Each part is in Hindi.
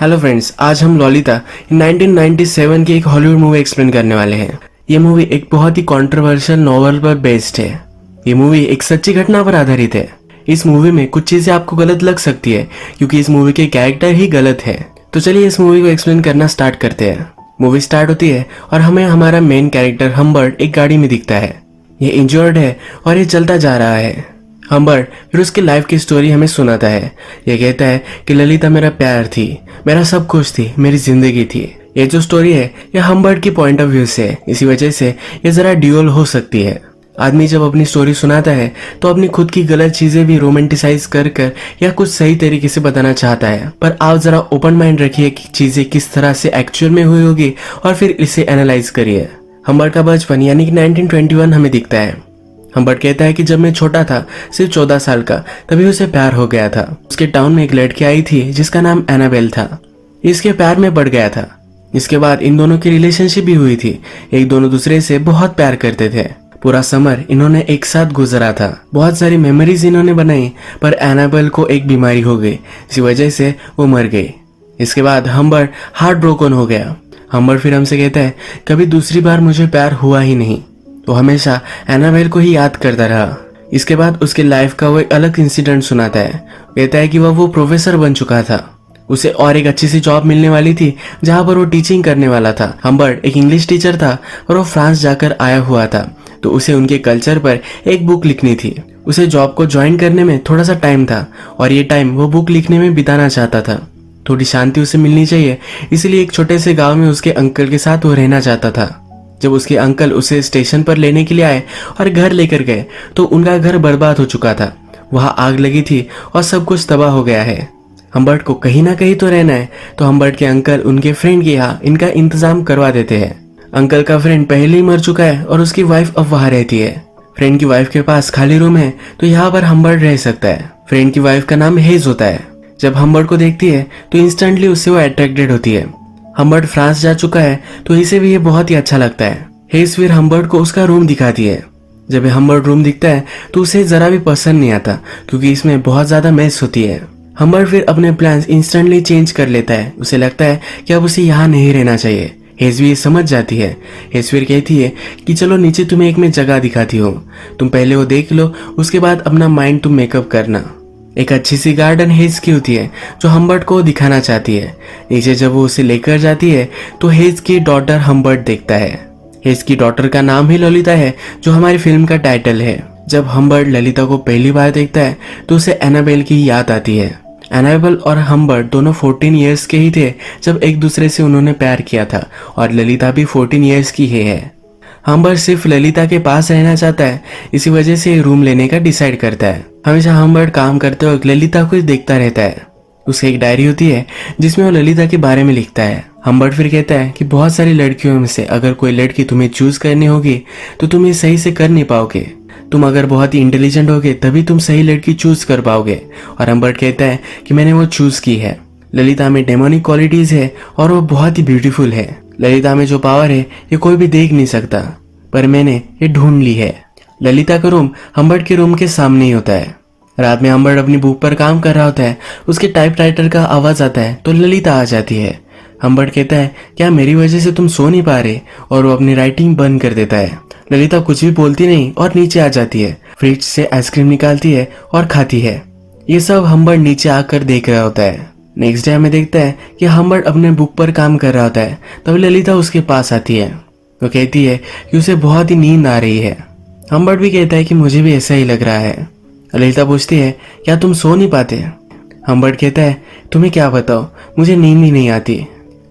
हेलो फ्रेंड्स, आज हम ललिता 1997 की एक हॉलीवुड मूवी एक्सप्लेन करने वाले हैं। ये मूवी एक बहुत ही कंट्रोवर्शियल नॉवल पर बेस्ड है। ये मूवी एक सच्ची घटना पर आधारित है। इस मूवी में कुछ चीजें आपको गलत लग सकती है क्योंकि इस मूवी के कैरेक्टर ही गलत है। तो चलिए इस मूवी को एक्सप्लेन करना स्टार्ट करते हैं। मूवी स्टार्ट होती है और हमें हमारा मेन कैरेक्टर हम्बर्ट एक गाड़ी में दिखता है। ये इंजर्ड है और ये चलता जा रहा है। हम्बर्ट फिर उसकी लाइफ की स्टोरी हमें सुनाता है। ये कहता है कि ललिता मेरा प्यार थी, मेरा सब कुछ थी, मेरी जिंदगी थी। ये जो स्टोरी है ये हम्बर्ट की पॉइंट ऑफ व्यू से है, इसी वजह से ये जरा ड्यूअल हो सकती है। आदमी जब अपनी स्टोरी सुनाता है तो अपनी खुद की गलत चीजें भी रोमांटिसाइज कर या कुछ सही तरीके से बताना चाहता है। पर आप जरा ओपन माइंड रखिए कि चीजें किस तरह से एक्चुअल में हुई होगी और फिर इसे एनालाइज करिए। हम्बर्ट का बचपन यानी कि 1921 हमें दिखता है। हम्बर्ट कहता है कि जब मैं छोटा था, सिर्फ 14 साल का, तभी उसे प्यार हो गया था। उसके टाउन में एक लड़की आई थी जिसका नाम एनाबेल था। इसके प्यार में बढ़ गया था। इसके बाद इन दोनों की रिलेशनशिप भी हुई थी। एक दोनों दूसरे से बहुत प्यार करते थे। पूरा समर इन्होंने एक साथ गुजरा था। बहुत सारी मेमोरीज इन्होंने बनाई, पर एनाबेल को एक बीमारी हो गई, इसी वजह से वो मर गई। इसके बाद हम्बर्ट हार्ट ब्रोकन हो गया। हम्बर्ट फिर हमसे कहता है कभी दूसरी बार मुझे प्यार हुआ ही नहीं। वो हमेशा एनाबेल को ही याद करता रहा। इसके बाद उसके लाइफ का वो एक अलग इंसिडेंट सुनाता है। कहता है कि वो प्रोफेसर बन चुका था। उसे और एक अच्छी सी जॉब मिलने वाली थी जहां पर वो टीचिंग करने वाला था। हम्बर्ट एक इंग्लिश टीचर था और वो फ्रांस जाकर आया हुआ था, तो उसे उनके कल्चर पर एक बुक लिखनी थी। उसे जॉब को ज्वाइन करने में थोड़ा सा टाइम था और ये टाइम वो बुक लिखने में बिताना चाहता था। थोड़ी शांति उसे मिलनी चाहिए, इसलिए एक छोटे से गाँव में उसके अंकल के साथ वो रहना चाहता था। जब उसके अंकल उसे स्टेशन पर लेने के लिए आए और घर लेकर गए तो उनका घर बर्बाद हो चुका था। वहां आग लगी थी और सब कुछ तबाह हो गया है। हम्बर्ट को कहीं ना कहीं तो रहना है, तो हम्बर्ट के अंकल उनके फ्रेंड के यहाँ इनका इंतजाम करवा देते हैं। अंकल का फ्रेंड पहले ही मर चुका है और उसकी वाइफ अब वहां रहती है। फ्रेंड की वाइफ के पास खाली रूम है, तो यहाँ पर हम्बर्ट रह सकता है। फ्रेंड की वाइफ का नाम हेज होता है। जब हम्बर्ट को देखती है तो इंस्टेंटली उससे वो अट्रैक्टेड होती है। हम्बर्ट फ्रांस जा चुका है तो इसे भी ये बहुत ही अच्छा लगता है। हेज फिर हम्बर्ट को उसका रूम दिखाती है। जब हम्बर्ट रूम दिखता है तो उसे जरा भी पसंद नहीं आता क्योंकि इसमें बहुत ज्यादा मेस होती है। हम्बर्ट फिर अपने प्लान्स इंस्टेंटली चेंज कर लेता है। उसे लगता है कि अब उसे यहाँ नहीं रहना चाहिए। हेज भी ये समझ जाती है। हेज फिर कहती है कि चलो नीचे तुम्हें एक मैं जगह दिखाती हूँ, तुम पहले वो देख लो, उसके बाद अपना माइंड तुम मेकअप करना। एक अच्छी सी गार्डन हेज की होती है जो हम्बर्ट को दिखाना चाहती है। नीचे जब वो उसे लेकर जाती है तो हेज की डॉटर हम्बर्ट देखता है। हेज की डॉटर का नाम ही ललिता है, जो हमारी फिल्म का टाइटल है। जब हम्बर्ट ललिता को पहली बार देखता है तो उसे एनाबेल की याद आती है। एनाबेल और हम्बर्ट दोनों 14 इयर्स के ही थे जब एक दूसरे से उन्होंने प्यार किया था और ललिता भी 14 इयर्स की ही है। हम्बर्ट सिर्फ ललिता के पास रहना चाहता है, इसी वजह से रूम लेने का डिसाइड करता है। हमेशा हम्बर्ट काम करते वक्त ललिता को देखता रहता है। उसकी एक डायरी होती है जिसमें वो ललिता के बारे में लिखता है। हम्बर्ट फिर कहता है कि बहुत सारी लड़कियों में से अगर कोई लड़की तुम्हें चूज करनी होगी तो तुम ये सही से कर नहीं पाओगे। तुम अगर बहुत ही इंटेलिजेंट होगे तभी तुम सही लड़की चूज कर पाओगे। और हम्बर्ट कहता है कि मैंने वो चूज की है। ललिता में डेमोनिक क्वालिटीज है और वो बहुत ही ब्यूटीफुल है। ललिता में जो पावर है ये कोई भी देख नहीं सकता, पर मैंने ये ढूंढ ली है। ललिता का रूम हम्बर्ट के रूम के सामने ही होता है। रात में हम्बर्ट अपनी बुक पर काम कर रहा होता है। उसके टाइपराइटर का आवाज आता है तो ललिता आ जाती है। हम्बर्ट कहता है क्या मेरी वजह से तुम सो नहीं पा रहे, और वो अपनी राइटिंग बंद कर देता है। ललिता कुछ भी बोलती नहीं और नीचे आ जाती है। फ्रिज से आइसक्रीम निकालती है और खाती है। ये सब हम्बर्ट नीचे आकर देख रहा होता है। नेक्स्ट डे हमें देखता है कि हम्बर्ट अपने बुक पर काम कर रहा होता है। तब ललिता उसके पास आती है। वो कहती है कि उसे बहुत ही नींद आ रही है। हम्बर्ट भी कहता है कि मुझे भी ऐसा ही लग रहा है। ललिता पूछती है क्या तुम सो नहीं पाते? हम्बर्ट कहता है तुम्हें क्या बताओ, मुझे नींद ही नहीं आती।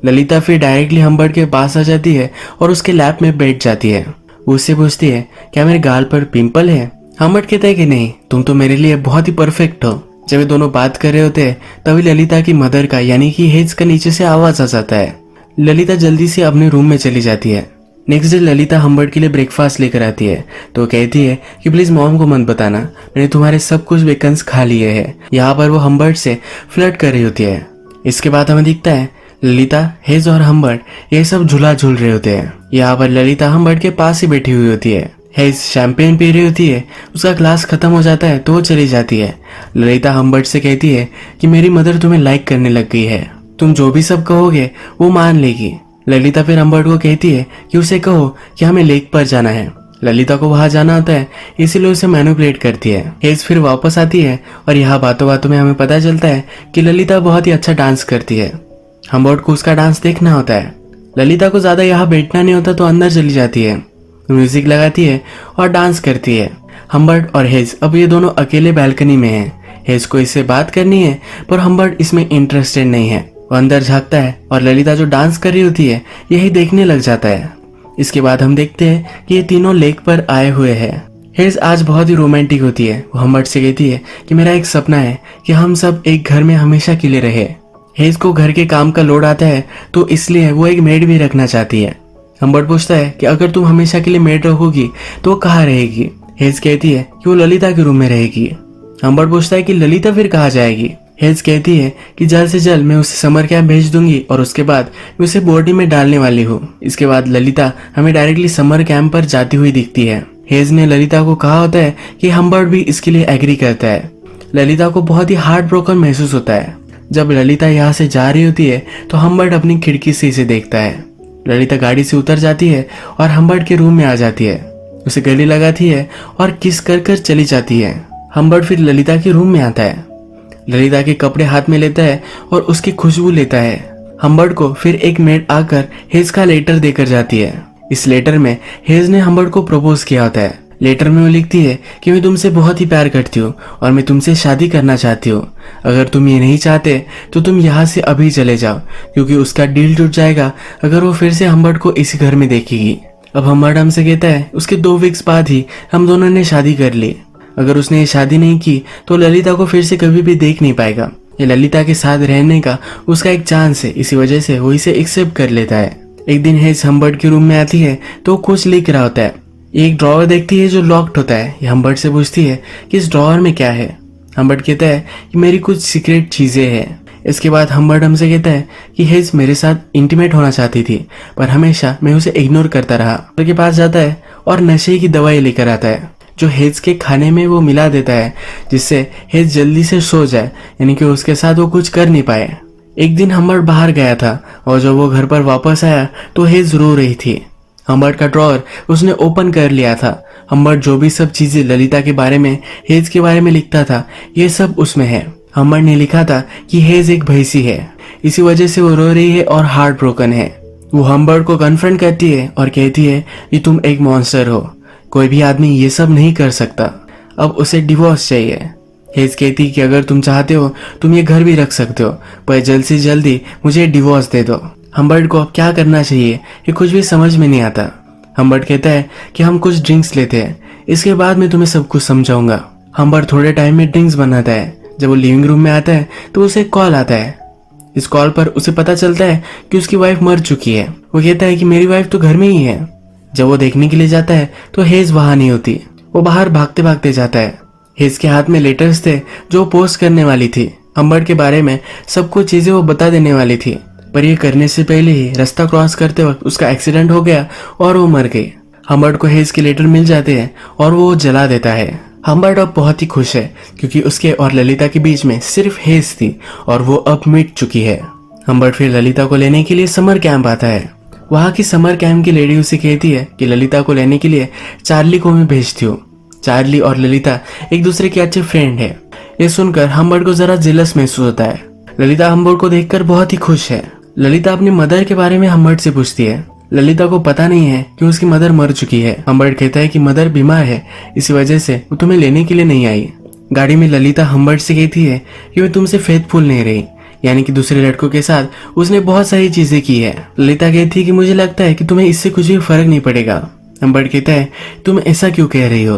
ललिता फिर डायरेक्टली हम्बर्ट के पास आ जाती है और उसके लैप में बैठ जाती है। वो उससे पूछती है क्या मेरे गाल पर पिंपल है? हम्बर्ट कहता है कि नहीं, तुम तो मेरे लिए बहुत ही परफेक्ट हो। जब ये दोनों बात कर रहे होते हैं तभी ललिता की मदर का यानी कि हेज का नीचे से आवाज आ जाता है। ललिता जल्दी से अपने रूम में चली जाती है। नेक्स्ट डे ललिता हम्बर्ट के लिए ब्रेकफास्ट लेकर आती है तो कहती है कि प्लीज मॉम को मत बताना, मैंने तुम्हारे सब कुछ वेकन्स खा लिए हैं। यहाँ पर वो हम्बर्ट से फ्लर्ट कर रही होती है। इसके बाद हमें दिखता है ललिता, हेज और हम्बर्ट ये सब झूला झूल रहे होते हैं। यहाँ पर ललिता हम्बर्ट के पास ही बैठी हुई होती है। हेज शैंपेन पी रही होती है। उसका ग्लास खत्म हो जाता है तो वो चली जाती है। ललिता हम्बर्ट से कहती है कि मेरी मदर तुम्हें लाइक करने लग गई है। तुम जो भी सब कहोगे वो मान लेगी। ललिता फिर हम्बर्ट को कहती है कि उसे कहो कि हमें लेक पर जाना है। ललिता को वहां जाना होता है, इसीलिए उसे मैनिपुलेट करती है। हेज फिर वापस आती है और यहाँ बातों बातों में हमें पता चलता है कि ललिता बहुत ही अच्छा डांस करती है। हम्बर्ट को उसका डांस देखना होता है। ललिता को ज्यादा यहाँ बैठना नहीं होता तो अंदर चली जाती है, म्यूजिक लगाती है और डांस करती है। हम्बर्ट और हेज अब ये दोनों अकेले बालकनी में हैं। हेज को इससे बात करनी है पर हम्बर्ट इसमें इंटरेस्टेड नहीं है। वो अंदर झांकता है और ललिता जो डांस कर रही होती है यही देखने लग जाता है। इसके बाद हम देखते हैं कि ये तीनों लेक पर आए हुए हैं। हेज आज बहुत ही रोमांटिक होती है। वो हम्बर्ट से कहती है कि मेरा एक सपना है कि हम सब एक घर में हमेशा के लिए रहे। हेज को घर के काम का लोड आता है तो इसलिए वो एक मेड भी रखना चाहती है। हम्बर्ट पूछता है कि अगर तुम हमेशा के लिए मेड रखोगी तो वो कहाँ रहेगी। हेज कहती है कि वो ललिता के रूम में रहेगी। हम्बर्ट पूछता है कि ललिता फिर कहाँ जाएगी। हेज कहती है कि जल्द से जल्द मैं उसे समर कैंप भेज दूंगी और उसके बाद मैं उसे बोर्डिंग में डालने वाली हूँ। इसके बाद ललिता हमें डायरेक्टली समर कैंप पर जाती हुई दिखती है। हेज ने ललिता को कहा होता है कि हम्बर्ट भी इसके लिए एग्री करता है। ललिता को बहुत ही हार्ट ब्रोकन महसूस होता है। जब ललिता यहाँ से जा रही होती है तो हम्बर्ट अपनी खिड़की से इसे देखता है। ललिता गाड़ी से उतर जाती है और हम्बर्ट के रूम में आ जाती है, उसे गले लगाती है और किस कर कर चली जाती है। हम्बर्ट फिर ललिता के रूम में आता है, ललिता के कपड़े हाथ में लेता है और उसकी खुशबू लेता है। हम्बर्ट को फिर एक मेड आकर हेज का लेटर देकर जाती है। इस लेटर में हेज ने हम्बर्ट को प्रपोज किया होता है। लेटर में वो लिखती है कि मैं तुमसे बहुत ही प्यार करती हूँ और मैं तुमसे शादी करना चाहती हूँ। अगर तुम ये नहीं चाहते तो तुम यहाँ से अभी चले जाओ, क्योंकि उसका डील टूट जाएगा अगर वो फिर से हम्बर्ट को इसी घर में देखेगी। अब हम्बर्ट हमसे कहता है उसके 2 वीक्स बाद ही हम दोनों ने शादी कर ली। अगर उसने ये शादी नहीं की तो ललिता को फिर से कभी भी देख नहीं पाएगा। ये ललिता के साथ रहने का उसका एक चांस है, इसी वजह से वो इसे एक्सेप्ट कर लेता है। एक दिन हेज हम्बर्ट के रूम में आती है तो कुछ लिख रहा होता है। एक ड्रॉवर देखती है जो लॉक्ड होता है। ये हम्बर्ट से पूछती है कि इस ड्रॉवर में क्या है। हम्बर्ट कहता है कि मेरी कुछ सीक्रेट चीजें हैं। इसके बाद हम्बर्ट हमसे कहता है कि हेज मेरे साथ इंटीमेट होना चाहती थी पर हमेशा मैं उसे इग्नोर करता रहा। डॉक्टर के पास जाता है और नशे की दवाई लेकर आता है जो हेज के खाने में वो मिला देता है, जिससे हेज जल्दी से सो जाए, यानी कि उसके साथ वो कुछ कर नहीं पाए। एक दिन हम्बर्ट बाहर गया था और जब वो घर पर वापस आया तो हेज रो रही थी। हम्बर्ट का ड्रॉअर उसने ओपन कर लिया था। हम्बर्ट जो भी सब चीजें ललिता के बारे में, हेज के बारे में लिखता था, ये सब उसमें है। हम्बर्ट ने लिखा था कि हेज एक भैंसी है, इसी वजह से वो रो रही है और हार्ट ब्रोकन है। वो हम्बर्ट को कन्फ्रंट करती है और कहती है कि तुम एक मॉन्स्टर हो, कोई भी आदमी ये सब नहीं कर सकता, अब उसे डिवोर्स चाहिए। हेज कहती कि अगर तुम चाहते हो तुम ये घर भी रख सकते हो, पर जल्द से जल्दी मुझे डिवोर्स दे दो। हम्बर्ट को अब क्या करना चाहिए ये कुछ भी समझ में नहीं आता। हम्बर्ट कहता है कि हम कुछ ड्रिंक्स लेते हैं, इसके बाद मैं तुम्हें सब कुछ समझाऊंगा। हम्बर्ट थोड़े टाइम में ड्रिंक्स बनाता है। जब वो लिविंग रूम में आता है तो उसे कॉल आता है। इस कॉल पर उसे पता चलता है कि उसकी वाइफ मर चुकी है। वो कहता है कि मेरी वाइफ तो घर में ही है। जब वो देखने के लिए जाता है तो हेज वहां नहीं होती। वो बाहर भागते भागते जाता है। हेज के हाथ में लेटर्स थे जो पोस्ट करने वाली थी। हम्बर्ट के बारे में सब कुछ चीजें वो बता देने वाली थी, पर ये करने से पहले ही रास्ता क्रॉस करते वक्त उसका एक्सीडेंट हो गया और वो मर गई। हम्बर्ट को हेज के लेटर मिल जाते हैं और वो जला देता है। हम्बर्ट अब बहुत ही खुश है क्योंकि उसके और ललिता के बीच में सिर्फ हेज थी और वो अब मिट चुकी है। हम्बर्ट फिर ललिता को लेने के लिए समर कैंप आता है। वहाँ की समर कैंप की लेडी उसे कहती है कि ललिता को लेने के लिए चार्ली को मैं भेजती हूँ। चार्ली और ललिता एक दूसरे के अच्छे फ्रेंड है। ये सुनकर हम्बर्ट को जरा जेलस महसूस होता है। ललिता हम्बर्ट को देखकर बहुत ही खुश है। ललिता अपनी मदर के बारे में हम्बर्ट से पूछती है। ललिता को पता नहीं है कि उसकी मदर मर चुकी है। हम्बर्ट कहता है कि मदर बीमार है, इसी वजह से वो तुम्हें लेने के लिए नहीं आई। गाड़ी में ललिता हम्बर्ट से कहती है कि मैं तुमसे फेथफुल नहीं रही, यानी कि दूसरे लड़कों के साथ उसने बहुत सारी चीजें की है। ललिता कहती है कि मुझे लगता है कि तुम्हें इससे कुछ भी फर्क नहीं पड़ेगा। हम्बर्ट कहता है तुम ऐसा क्यों कह रही हो।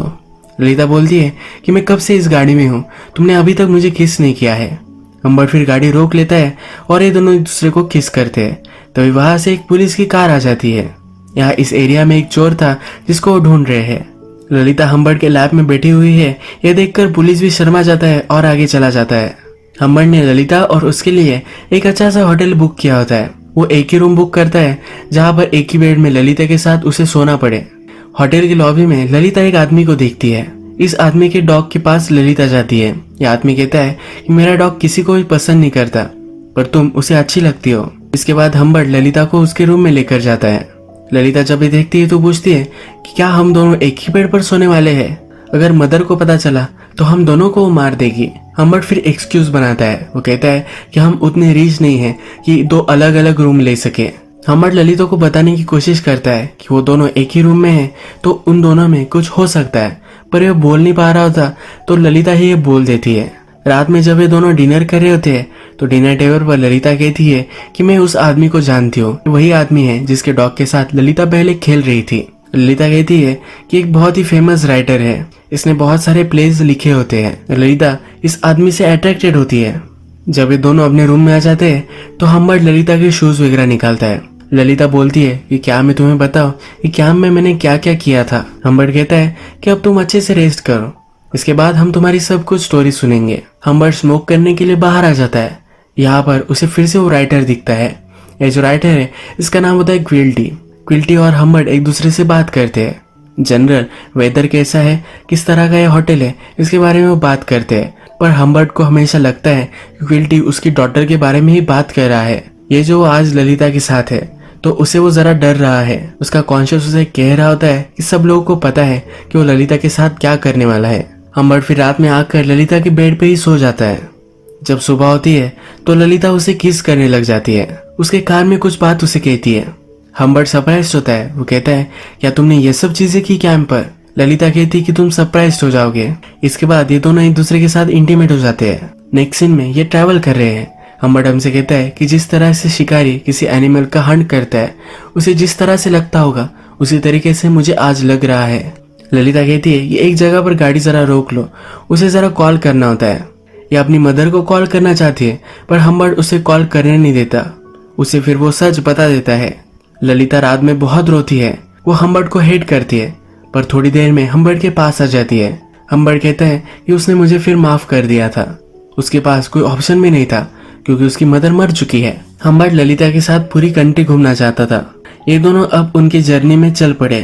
ललिता बोलती है कि मैं कब से इस गाड़ी में हूँ, तुमने अभी तक मुझे किस नहीं किया है। हम्बर्ट फिर गाड़ी रोक लेता है और ये दोनों एक दूसरे को किस करते हैं। तभी वहां से एक पुलिस की कार आ जाती है। यहाँ इस एरिया में एक चोर था जिसको वो ढूंढ रहे हैं। ललिता हम्बर्ट के लैब में बैठी हुई है। यह देखकर पुलिस भी शर्मा जाता है और आगे चला जाता है। हम्बर्ट ने ललिता और उसके लिए एक अच्छा सा होटल बुक किया होता है। वो एक ही रूम बुक करता है जहाँ पर एक ही बेड में ललिता के साथ उसे सोना पड़े। होटल की लॉबी में ललिता एक आदमी को देखती है। इस आदमी के डॉग के पास ललिता जाती है। यह आदमी कहता है कि मेरा डॉग किसी को भी पसंद नहीं करता। पर तुम उसे अच्छी लगती हो। इसके बाद हम्बर्ट ललिता को उसके रूम में लेकर जाता है। ललिता जब ये देखती है तो पूछती है कि क्या हम दोनों एक ही बेड पर सोने वाले हैं? अगर मदर को पता चला तो हम दोनों को वो मार देगी। हम्बर्ट फिर एक्सक्यूज बनाता है। वो कहता है कि हम उतने रीच नहीं हैं कि दो अलग अलग रूम ले सके। हम्बर्ट ललिता को बताने की कोशिश करता है कि वो दोनों एक ही रूम में हैं तो उन दोनों में कुछ हो सकता है, पर ये बोल नहीं पा रहा होता तो ललिता ही ये बोल देती है। रात में जब ये दोनों डिनर कर रहे होते हैं तो डिनर टेबल पर ललिता कहती है कि मैं उस आदमी को जानती हूँ, वही आदमी है जिसके डॉग के साथ ललिता पहले खेल रही थी। ललिता कहती है कि एक बहुत ही फेमस राइटर है, इसने बहुत सारे प्लेज लिखे होते हैं। ललिता इस आदमी से अट्रैक्टेड होती है। जब ये दोनों अपने रूम में आ जाते हैं तो हम्बर्ट ललिता के शूज वगैरह निकालता है। ललिता बोलती है कि क्या मैं तुम्हें बताऊं कि कैंप में मैंने क्या क्या किया था? हम्बर्ट कहता है कि अब तुम अच्छे से रेस्ट करो, इसके बाद हम तुम्हारी सब कुछ स्टोरी सुनेंगे। हम्बर्ट स्मोक करने के लिए बाहर आ जाता है। यहाँ पर उसे फिर से वो राइटर दिखता है। ये जो राइटर है इसका नाम होता है क्विल्टी। क्विल्टी और हम्बर्ट एक दूसरे से बात करते हैं। जनरल वेदर कैसा है, किस तरह का ये होटल है, इसके बारे में वो बात करते हैं। पर हम्बर्ट को हमेशा लगता है कि क्विल्टी उसकी डॉटर के बारे में ही बात कर रहा है। ये जो आज ललिता के साथ है तो उसे वो जरा डर रहा है। उसका कॉन्शियस उसे कह रहा होता है कि सब लोगों को पता है कि वो ललिता के साथ क्या करने वाला है। हम्बर्ट फिर रात में आकर ललिता के बेड पे ही सो जाता है। जब सुबह होती है तो ललिता उसे किस करने लग जाती है। उसके कान में कुछ बात उसे कहती है। हम्बर्ट सरप्राइज होता है। वो कहता है क्या तुमने ये सब चीजें की कैंप पर? ललिता कहती है कि तुम सरप्राइज हो जाओगे। इसके बाद ये दोनों एक दूसरे के साथ इंटीमेट हो जाते हैं। नेक्स्ट सीन में ये ट्रैवल कर रहे हैं। हम्बर्ट हमसे कहता है कि जिस तरह से शिकारी किसी एनिमल का हंट करता है उसे जिस तरह से लगता होगा उसी तरीके से मुझे आज लग रहा है। ललिता कहती है ये एक जगह पर गाड़ी जरा रोक लो, उसे जरा कॉल करना होता है। ये अपनी मदर को कॉल करना चाहती है पर हम्बर्ट उसे कॉल करने नहीं देता। उसे फिर वो सच बता देता है। ललिता रात में बहुत रोती है। वो हम्बर्ट को हेट करती है पर थोड़ी देर में हम्बर्ट के पास आ जाती है। हम्बर्ट कहता है कि उसने मुझे फिर माफ कर दिया था। उसके पास कोई ऑप्शन भी नहीं था क्योंकि उसकी मदर मर चुकी है। हम्बर्ट ललिता के साथ पूरी कंट्री घूमना चाहता था। ये दोनों अब उनकी जर्नी में चल पड़े।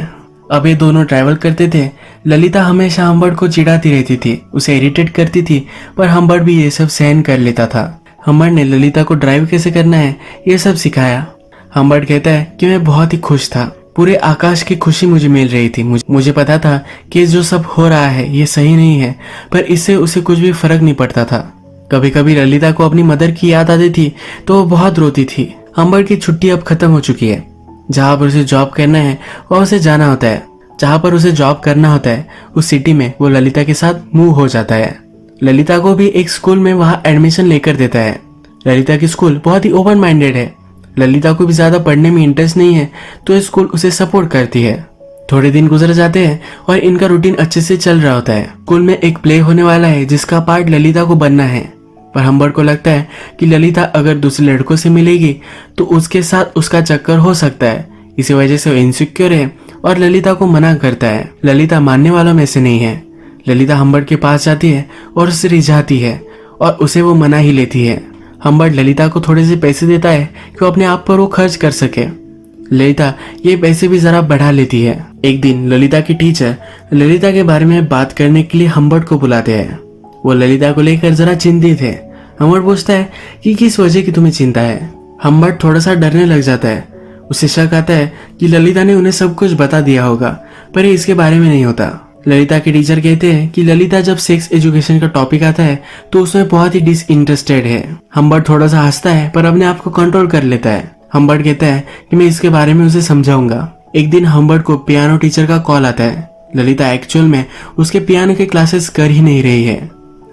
अब ये दोनों ट्रैवल करते थे। ललिता हमेशा हम्बर्ट को चिढ़ाती रहती थी, उसे इरिटेट करती थी, पर हम्बर्ट भी ये सब सहन कर लेता था। हम्बर्ट ने ललिता को ड्राइव कैसे करना है ये सब सिखाया। हम्बर्ट कहता है कि मैं बहुत ही खुश था, पूरे आकाश की खुशी मुझे मिल रही थी। मुझे पता था कि जो सब हो रहा है ये सही नहीं है, पर इससे उसे कुछ भी फर्क नहीं पड़ता था। कभी कभी ललिता को अपनी मदर की याद आती थी तो वो बहुत रोती थी। हम्बर्ट की छुट्टी अब खत्म हो चुकी है। जहाँ पर उसे जॉब करना है वहाँ उसे जाना होता है। जहाँ पर उसे जॉब करना होता है उस सिटी में वो ललिता के साथ मूव हो जाता है। ललिता को भी एक स्कूल में वहाँ एडमिशन लेकर देता है। ललिता की स्कूल बहुत ही ओपन माइंडेड है। ललिता को भी ज्यादा पढ़ने में इंटरेस्ट नहीं है तो ये स्कूल उसे सपोर्ट करती है। थोड़े दिन गुजर जाते हैं और इनका रूटीन अच्छे से चल रहा होता है। स्कूल में एक प्ले होने वाला है जिसका पार्ट ललिता को बनना है, पर हम्बर्ट को लगता है कि ललिता अगर दूसरे लड़कों से मिलेगी तो उसके साथ उसका चक्कर हो सकता है। इसी वजह से वो इनसिक्योर है और ललिता को मना करता है। ललिता मानने वालों में से नहीं है। ललिता हम्बर्ट के पास जाती है और उससे रिझाती है और उसे वो मना ही लेती है। हम्बर्ट ललिता को थोड़े से पैसे देता है कि वो अपने आप पर वो खर्च कर सके। ललिता ये पैसे भी जरा बढ़ा लेती है। एक दिन ललिता की टीचर ललिता के बारे में बात करने के लिए हम्बर्ट को बुलाते हैं। वो ललिता को लेकर जरा चिंतित है। हम्बर्ट पूछता है कि किस वजह की तुम्हें चिंता है। हम्बर्ट थोड़ा सा डरने लग जाता है। उसे शक आता है कि ललिता ने उन्हें सब कुछ बता दिया होगा, पर ये इसके बारे में नहीं होता। ललिता के टीचर कहते हैं कि ललिता जब सेक्स एजुकेशन का टॉपिक आता है तो उसमें बहुत ही डिसइंटरेस्टेड है। हम्बर्ट थोड़ा सा हंसता है पर अपने आप को कंट्रोल कर लेता है। हम्बर्ट कहता है कि मैं इसके बारे में उसे समझाऊंगा। एक दिन हम्बर्ट को पियानो टीचर का कॉल आता है। ललिता एक्चुअल में उसके पियानो के क्लासेस कर ही नहीं रही है।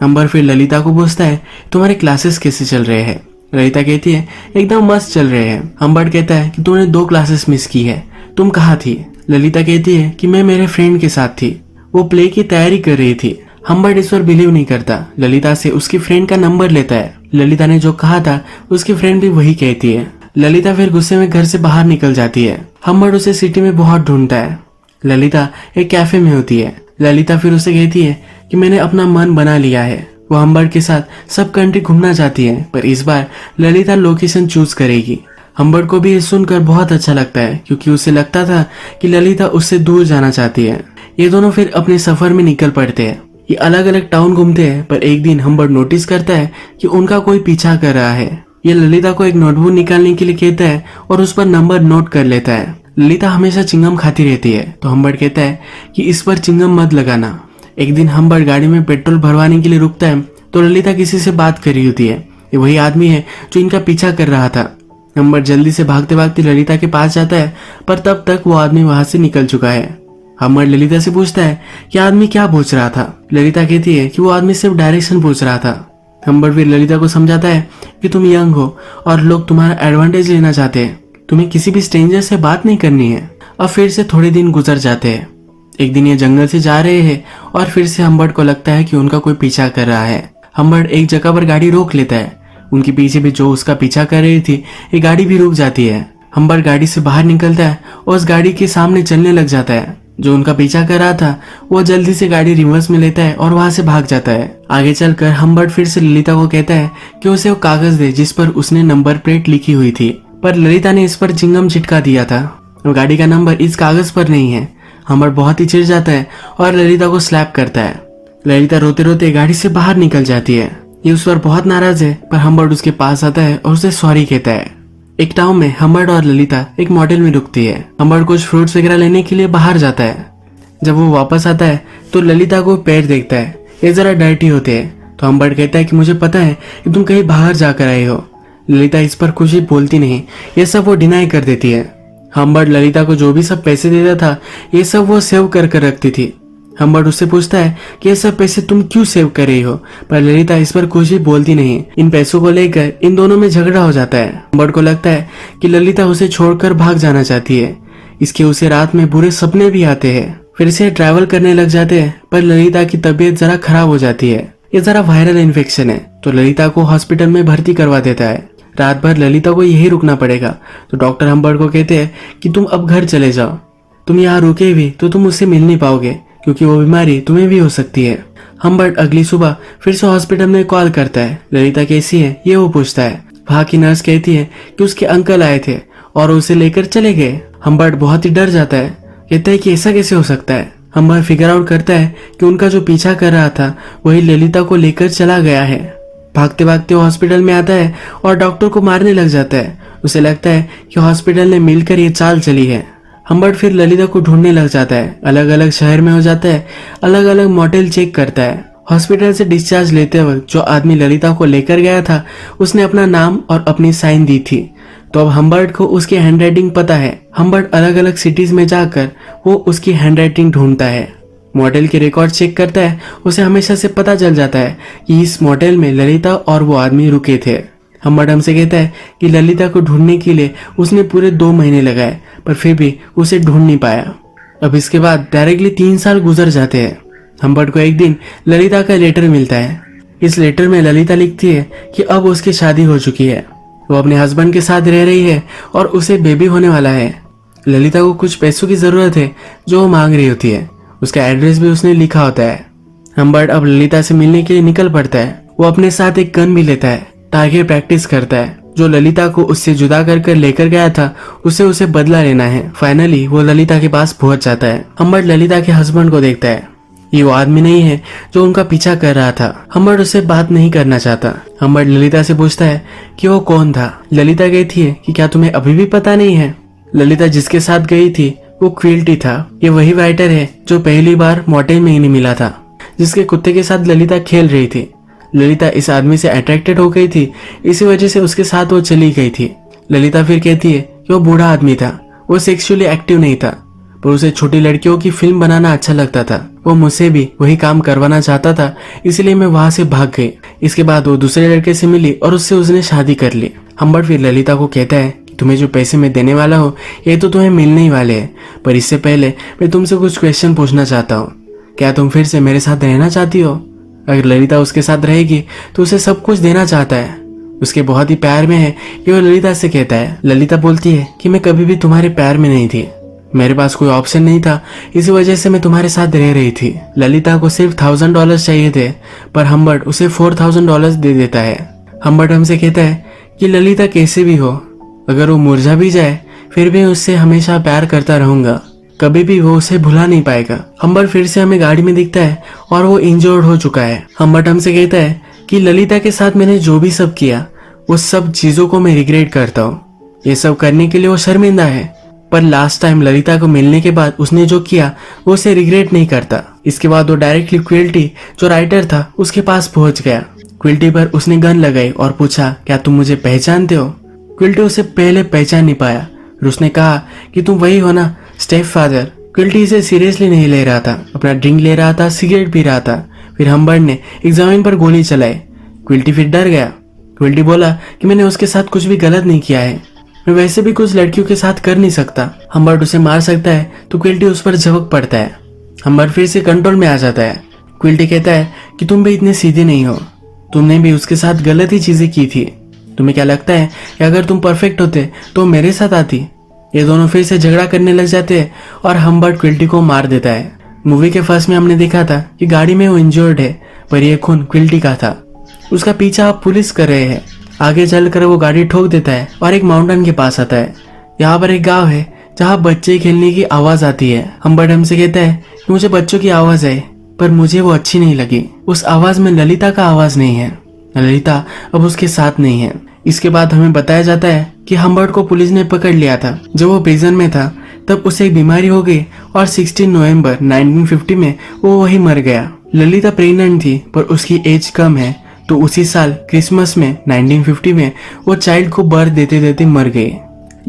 हम्बर्ट फिर ललिता को पूछता है तुम्हारे क्लासेस कैसे चल रहे हैं। ललिता कहती है एकदम मस्त चल रहे हैं। हम्बर्ट कहता है कि तूने 2 क्लासेस मिस की है, तुम कहाँ थी? ललिता कहती है कि मैं मेरे फ्रेंड के साथ थी, वो प्ले की तैयारी कर रही थी। हम्बर्ट इस पर बिलीव नहीं करता। ललिता से उसकी फ्रेंड का नंबर लेता है। ललिता ने जो कहा था उसकी फ्रेंड भी वही कहती है। ललिता फिर गुस्से में घर से बाहर निकल जाती है। हम्बर्ट उसे सिटी में बहुत ढूंढता है। ललिता एक कैफे में होती है। ललिता फिर उसे कहती है कि मैंने अपना मन बना लिया है। वो हम्बर्ट के साथ सब कंट्री घूमना चाहती है, पर इस बार ललिता लोकेशन चूज करेगी। हम्बर्ट को भी ये सुनकर बहुत अच्छा लगता है क्योंकि उसे लगता था कि ललिता उससे दूर जाना चाहती है। ये दोनों फिर अपने सफर में निकल पड़ते हैं। ये अलग अलग टाउन घूमते हैं, पर एक दिन हम्बर्ट नोटिस करता है कि उनका कोई पीछा कर रहा है। ये ललिता को एक नोटबुक निकालने के लिए कहता है और उस पर नंबर नोट कर लेता है। ललिता हमेशा चिंगम खाती रहती है तो हम्बर्ट कहता है कि इस पर चिंगम मत लगाना। एक दिन हम्बर्ट गाड़ी में पेट्रोल भरवाने के लिए रुकता है तो ललिता किसी से बात कर रही होती है। ये वही आदमी है जो इनका पीछा कर रहा था। हम्बर्ट जल्दी से भागते भागते ललिता के पास जाता है पर तब तक वो आदमी वहां से निकल चुका है। हम्बर्ट ललिता से पूछता है कि आदमी क्या पूछ रहा था। ललिता कहती है कि वो आदमी सिर्फ डायरेक्शन पूछ रहा था। हम्बर्ट फिर ललिता को समझाता है कि तुम यंग हो और लोग तुम्हारा एडवांटेज लेना चाहते हैं, तुम्हें किसी भी स्ट्रेंजर से बात नहीं करनी है। अब फिर से थोड़े दिन गुजर जाते हैं। एक दिन ये जंगल से जा रहे हैं और फिर से हम्बर्ट को लगता है कि उनका कोई पीछा कर रहा है। हम्बर्ट एक जगह पर गाड़ी रोक लेता है। उनके पीछे भी जो उसका पीछा कर रही थी ये गाड़ी भी रुक जाती है। हम्बर्ट गाड़ी से बाहर निकलता है और उस गाड़ी के सामने चलने लग जाता है। जो उनका पीछा कर रहा था वो जल्दी से गाड़ी रिवर्स में लेता है और वहां से भाग जाता है। आगे चलकर हम्बर्ट फिर से ललिता को कहता है कि उसे वो कागज दे जिस पर उसने नंबर प्लेट लिखी हुई थी, पर ललिता ने इस पर चिंगम चिटका दिया था। वो गाड़ी का नंबर इस कागज पर नहीं है। हम्बर्ट बहुत ही चिढ़ जाता है और ललिता को स्लैप करता है। ललिता रोते रोते गाड़ी से बाहर निकल जाती है। ये उस पर बहुत नाराज है पर हम्बर्ट उसके पास आता है और उसे सॉरी कहता है। एक टाउन में हम्बर्ट और ललिता एक मॉडल में रुकती है। हम्बर्ट कुछ फ्रूट्स वगैरह लेने के लिए बाहर जाता है। जब वो वापस आता है तो ललिता को पैर देखता है, ये जरा डर्टी होते हैं। तो हम्बर्ट कहता है कि मुझे पता है कि तुम कहीं बाहर जाकर आए हो। ललिता इस पर कुछ भी बोलती नहीं, ये सब वो डिनाई कर देती है। हम्बर्ट ललिता को जो भी सब पैसे देता था ये सब वो सेव कर कर रखती थी। हम्बर्ट उससे पूछता है कि ये सब पैसे तुम क्यों सेव कर रही हो, पर ललिता इस पर कुछ भी बोलती नहीं। इन पैसों को लेकर इन दोनों में झगड़ा हो जाता है। हम्बर्ट को लगता है कि ललिता उसे छोड़कर भाग जाना चाहती है। इसके उसे रात में बुरे सपने भी आते हैं। फिर से ट्रैवल करने लग जाते हैं पर ललिता की तबीयत जरा खराब हो जाती है। ये जरा वायरल इन्फेक्शन है तो ललिता को हॉस्पिटल में भर्ती करवा देता है। रात भर ललिता को यही रुकना पड़ेगा तो डॉक्टर हम्बर्ट को कहते हैं कि तुम अब घर चले जाओ। तुम यहाँ रुके भी तो तुम उससे मिल नहीं पाओगे क्योंकि वो बीमारी तुम्हें भी हो सकती है। हम्बर्ट अगली सुबह फिर से हॉस्पिटल में कॉल करता है। ललिता कैसी है ये वो पूछता है। वहाँ की नर्स कहती है कि उसके अंकल आए थे और उसे लेकर चले गए। हम्बर्ट बहुत ही डर जाता है, कहता है कि ऐसा कैसे हो सकता है। हम्बर्ट फिगर आउट करता है कि उनका जो पीछा कर रहा था वही ललिता को लेकर चला गया है। भागते भागते वो हॉस्पिटल में आता है और डॉक्टर को मारने लग जाता है। उसे लगता है कि हॉस्पिटल ने मिलकर ये चाल चली है। हम्बर्ट फिर ललिता को ढूंढने लग जाता है। अलग अलग शहर में हो जाता है, अलग अलग मोटेल चेक करता है। हॉस्पिटल से डिस्चार्ज लेते वक्त जो आदमी ललिता को लेकर गया था उसने अपना नाम और अपनी साइन दी थी। तो अब हम्बर्ट को उसकी हैंडराइटिंग पता है। हम्बर्ट अलग अलग सिटीज में जाकर वो उसकी हैंडराइटिंग ढूंढता है। मॉडल के रिकॉर्ड चेक करता है। उसे हमेशा से पता चल जाता है कि इस मॉडल में ललिता और वो आदमी रुके थे। हम्बर्ट हमसे कहता है कि ललिता को ढूंढने के लिए उसने पूरे 2 महीने लगाए पर फिर भी उसे ढूंढ नहीं पाया। अब इसके बाद डायरेक्टली 3 साल गुजर जाते हैं। हम्बर्ट को एक दिन ललिता का लेटर मिलता है। इस लेटर में ललिता लिखती है कि अब उसकी शादी हो चुकी है, वो अपने हस्बैंड के साथ रह रही है और उसे बेबी होने वाला है। ललिता को कुछ पैसों की जरूरत है जो वो मांग रही होती है। उसका एड्रेस भी उसने लिखा होता है। हम्बर्ट अब ललिता से मिलने के लिए निकल पड़ता है। वो अपने साथ एक गन भी लेता है, टारगेट प्रैक्टिस करता है। जो ललिता को उससे जुदा कर लेकर गया था उसे बदला लेना है। फाइनली वो ललिता के पास पहुंच जाता है। हम्बर्ट ललिता के हस्बैंड को देखता है। ये वो आदमी नहीं है जो उनका पीछा कर रहा था। हम्बर्ट उससे बात नहीं करना चाहता। हम्बर्ट ललिता से पूछता है कि वो कौन था। ललिता कहती है कि क्या तुम्हें अभी भी पता नहीं है। ललिता जिसके साथ गई थी वो क्विल्टी था। ये वही राइटर है जो पहली बार मोटेल में ही मिला था, जिसके कुत्ते के साथ ललिता खेल रही थी। ललिता इस आदमी से अट्रैक्टेड हो गई थी, इसी वजह से उसके साथ वो चली गई थी। ललिता फिर कहती है कि वो बूढ़ा आदमी था, वो सेक्सुअली एक्टिव नहीं था, पर उसे छोटी लड़कियों की फिल्म बनाना अच्छा लगता था। वो मुझसे भी वही काम करवाना चाहता था, इसलिए मैं वहां से भाग गई। इसके बाद वो दूसरे लड़के से मिली और उससे उसने शादी कर ली। हम्बर्ट फिर ललिता को कहता है कि तुम्हें जो पैसे मैं देने वाला हूँ ये तो तुम्हें मिलने ही वाले हैं, पर इससे पहले मैं तुमसे कुछ क्वेश्चन पूछना चाहता हूँ। क्या तुम फिर से मेरे साथ रहना चाहती हो? अगर ललिता उसके साथ रहेगी तो उसे सब कुछ देना चाहता है। उसके बहुत ही प्यार में है कि वो ललिता से कहता है। ललिता बोलती है कि मैं कभी भी तुम्हारे प्यार में नहीं थी, मेरे पास कोई ऑप्शन नहीं था, इसी वजह से मैं तुम्हारे साथ रह रही थी। ललिता को सिर्फ $1000 चाहिए थे, पर हम्बर्ट उसे $4000 दे देता है। हम्बर्ट हमसे कहता है कि ललिता कैसे भी हो, अगर वो मुरझा भी जाए फिर भी उससे हमेशा प्यार करता रहूंगा, कभी भी वो उसे भुला नहीं पाएगा। हम्बर्ट फिर से हमें गाड़ी में दिखता है और वो इंजर्ड हो चुका है। हम्बर्ट हमसे कहता है कि ललिता के साथ मैंने जो भी सब किया वो सब चीजों को मैं रिग्रेट करता हूँ। ये सब करने के लिए वो शर्मिंदा है, पर लास्ट टाइम ललिता को मिलने के बाद उसने जो किया वो उसे रिग्रेट नहीं करता। इसके बाद वो डायरेक्टली क्विल्टी जो राइटर था उसके पास पहुंच गया। क्विल्टी पर उसने गन लगाई और पूछा, क्या तुम मुझे पहचानते हो? क्विल्टी उसे पहले पहचान नहीं पाया और उसने कहा कि तुम वही हो ना, स्टेप फादर। क्विल्टी इसे सीरियसली नहीं ले रहा था, अपना ड्रिंक ले रहा था, सिगरेट पी रहा था। फिर हम्बर्ट ने एक जमीन पर गोली चलाई। क्विल्टी फिर डर गया। क्विल्टी बोला कि मैंने उसके साथ कुछ भी गलत नहीं किया है, मैं वैसे भी कुछ लड़कियों के साथ कर नहीं सकता। हम्बर्ट उसे मार सकता है तो क्विल्टी उस पर झपक पड़ता है। हम्बर्ट फिर से कंट्रोल में आ जाता है। क्विल्टी कहता है कि तुम भी इतने सीधे नहीं हो, तुमने भी उसके साथ गलत ही चीजें की थी। तुम्हें क्या लगता है कि अगर तुम परफेक्ट होते तो मेरे साथ आती? ये दोनों फिर से झगड़ा करने लग जाते हैं और हम्बर्ट क्विल्टी को मार देता है। मूवी के फर्स्ट में हमने देखा था कि गाड़ी में वो इंजर्ड है, पर ये खून क्विल्टी का था। उसका पीछा अब पुलिस कर रहे हैं। आगे चलकर वो गाड़ी ठोक देता है और एक माउंटेन के पास आता है। यहाँ पर एक गांव है जहाँ बच्चे खेलने की आवाज आती है। हम्बर्ट हमसे कहता है कि मुझे बच्चों की आवाज आई, पर मुझे वो अच्छी नहीं लगी। उस आवाज में ललिता का आवाज नहीं है। ललिता अब उसके साथ नहीं है। इसके बाद हमें बताया जाता है कि हम्बर्ट को पुलिस ने पकड़ लिया था। जब वो प्रिजन में था तब उसे एक बीमारी हो गई और 16 नवंबर 1950 में वो वही मर गया। ललिता प्रेग्नेंट थी पर उसकी एज कम है, तो उसी साल क्रिसमस में 1950 में वो चाइल्ड को बर्थ देते देते मर गई।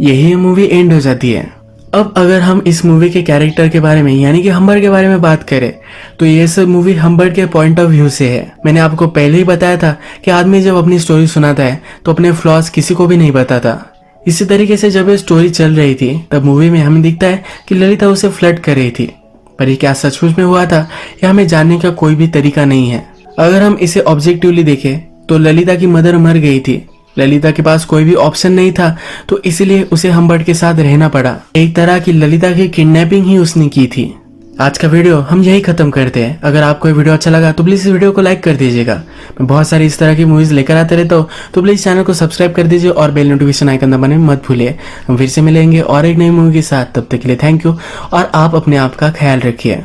यही मूवी एंड हो जाती है। अब अगर हम इस मूवी के कैरेक्टर के बारे में यानी कि हम्बर्ट के बारे में बात करें तो ये सब मूवी हम्बर्ट के पॉइंट ऑफ व्यू से है। मैंने आपको पहले ही बताया था कि आदमी जब अपनी स्टोरी सुनाता है तो अपने फ्लॉज किसी को भी नहीं बताता। इसी तरीके से जब ये स्टोरी चल रही थी तब मूवी में हमें दिखता है कि ललिता उसे फ्लर्ट कर रही थी, पर ये क्या सचमुच में हुआ था यह हमें जानने का कोई भी तरीका नहीं है। अगर हम इसे ऑब्जेक्टिवली देखें तो ललिता की मदर मर गई थी। ललिता के पास कोई भी ऑप्शन नहीं था, तो इसलिए उसे हम्बर्ट के साथ रहना पड़ा। एक तरह की ललिता की किडनैपिंग ही उसने की थी। आज का वीडियो हम यही खत्म करते हैं। अगर आपको ये वीडियो अच्छा लगा तो प्लीज इस वीडियो को लाइक कर दीजिएगा। मैं बहुत सारी इस तरह की मूवीज लेकर आते रहता हूँ, तो प्लीज चैनल को सब्सक्राइब कर दीजिए और बेल नोटिफिकेशन आइकन दबाने मत भूलिए। हम फिर से मिलेंगे और एक नई मूवी के साथ। तब तक के लिए थैंक यू और आप अपने आप का ख्याल रखिए।